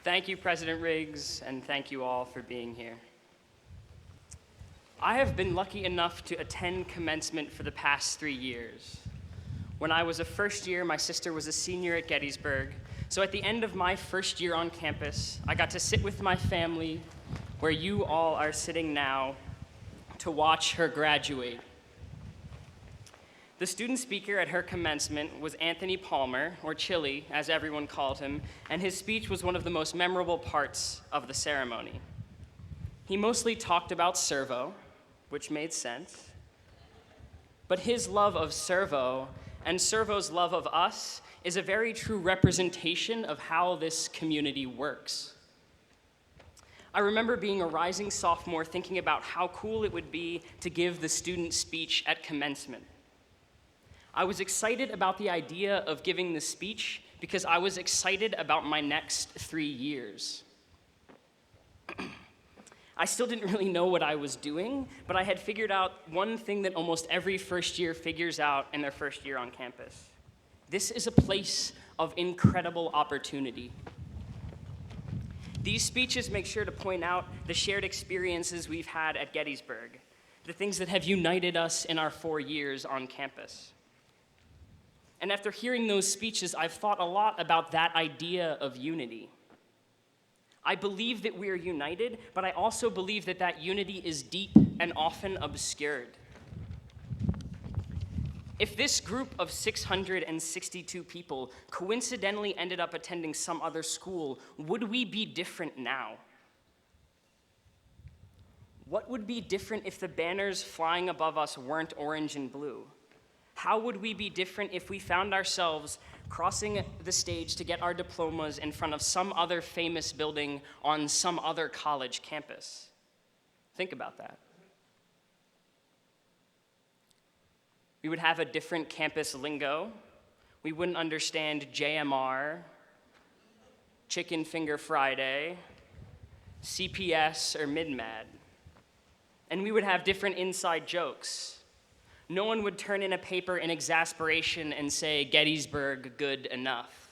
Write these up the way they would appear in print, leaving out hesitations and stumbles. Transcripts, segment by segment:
Thank you, President Riggs, and thank you all for being here. I have been lucky enough to attend commencement for the past 3 years. When I was a first year, my sister was a senior at Gettysburg, so at the end of my first year on campus, I got to sit with my family, where you all are sitting now, to watch her graduate. The student speaker at her commencement was Anthony Palmer, or Chili, as everyone called him, and his speech was one of the most memorable parts of the ceremony. He mostly talked about Servo, which made sense, but his love of Servo and Servo's love of us is a very true representation of how this community works. I remember being a rising sophomore thinking about how cool it would be to give the student speech at commencement. I was excited about the idea of giving the speech because I was excited about my next 3 years. I still didn't really know what I was doing, but I had figured out one thing that almost every first year figures out in their first year on campus. This is a place of incredible opportunity. These speeches make sure to point out the shared experiences we've had at Gettysburg, the things that have united us in our 4 years on campus. And after hearing those speeches, I've thought a lot about that idea of unity. I believe that we are united, but I also believe that that unity is deep and often obscured. If this group of 662 people coincidentally ended up attending some other school, would we be different now? What would be different if the banners flying above us weren't orange and blue? How would we be different if we found ourselves crossing the stage to get our diplomas in front of some other famous building on some other college campus? Think about that. We would have a different campus lingo. We wouldn't understand JMR, Chicken Finger Friday, CPS, or Mid-Mad. And we would have different inside jokes. No one would turn in a paper in exasperation and say, Gettysburg, good enough.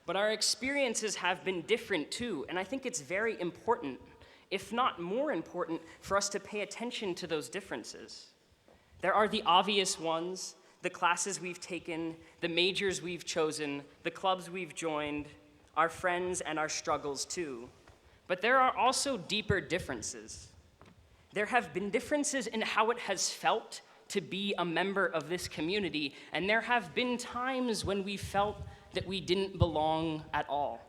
But our experiences have been different too, and I think it's very important, if not more important, for us to pay attention to those differences. There are the obvious ones, the classes we've taken, the majors we've chosen, the clubs we've joined, our friends and our struggles too. But there are also deeper differences. There have been differences in how it has felt to be a member of this community, and there have been times when we felt that we didn't belong at all.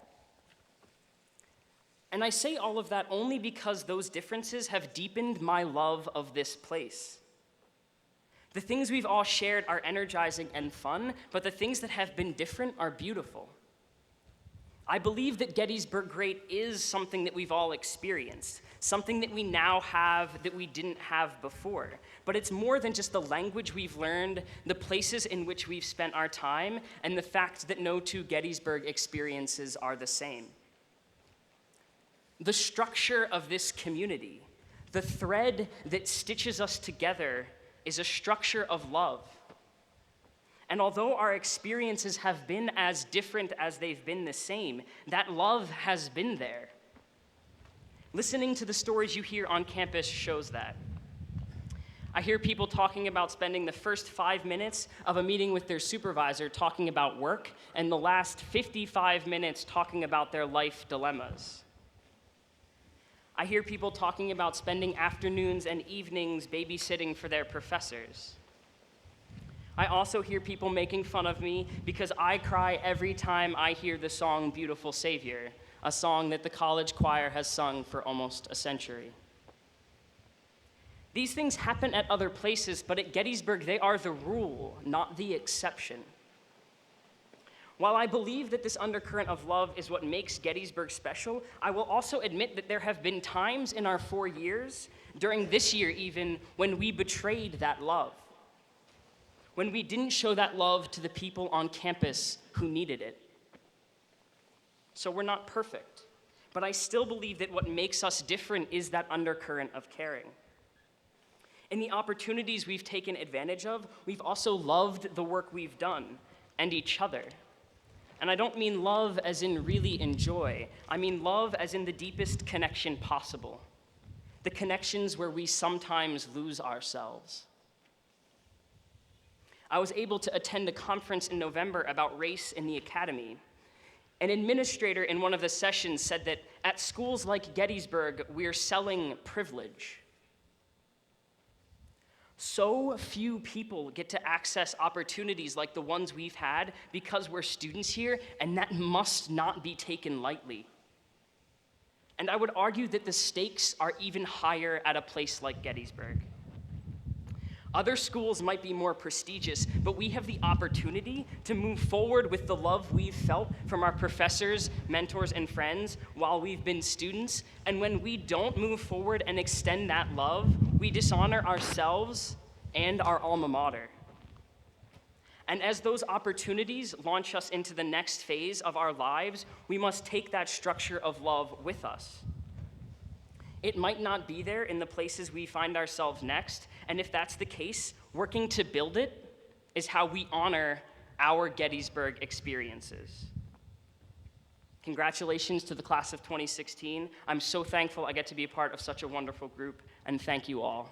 And I say all of that only because those differences have deepened my love of this place. The things we've all shared are energizing and fun, but the things that have been different are beautiful. I believe that Gettysburg Great is something that we've all experienced, something that we now have that we didn't have before. But it's more than just the language we've learned, the places in which we've spent our time, and the fact that no two Gettysburg experiences are the same. The structure of this community, the thread that stitches us together, is a structure of love. And although our experiences have been as different as they've been the same, that love has been there. Listening to the stories you hear on campus shows that. I hear people talking about spending the first 5 minutes of a meeting with their supervisor talking about work, and the last 55 minutes talking about their life dilemmas. I hear people talking about spending afternoons and evenings babysitting for their professors. I also hear people making fun of me because I cry every time I hear the song Beautiful Savior, a song that the college choir has sung for almost a century. These things happen at other places, but at Gettysburg, they are the rule, not the exception. While I believe that this undercurrent of love is what makes Gettysburg special, I will also admit that there have been times in our 4 years, during this year even, when we betrayed that love. When we didn't show that love to the people on campus who needed it. So we're not perfect, but I still believe that what makes us different is that undercurrent of caring. In the opportunities we've taken advantage of, we've also loved the work we've done, and each other. And I don't mean love as in really enjoy. I mean love as in the deepest connection possible. The connections where we sometimes lose ourselves. I was able to attend a conference in November about race in the academy. An administrator in one of the sessions said that at schools like Gettysburg, we're selling privilege. So few people get to access opportunities like the ones we've had because we're students here, and that must not be taken lightly. And I would argue that the stakes are even higher at a place like Gettysburg. Other schools might be more prestigious, but we have the opportunity to move forward with the love we've felt from our professors, mentors, and friends while we've been students. And when we don't move forward and extend that love, we dishonor ourselves and our alma mater. And as those opportunities launch us into the next phase of our lives, we must take that structure of love with us. It might not be there in the places we find ourselves next, and if that's the case, working to build it is how we honor our Gettysburg experiences. Congratulations to the class of 2016. I'm so thankful I get to be a part of such a wonderful group, and thank you all.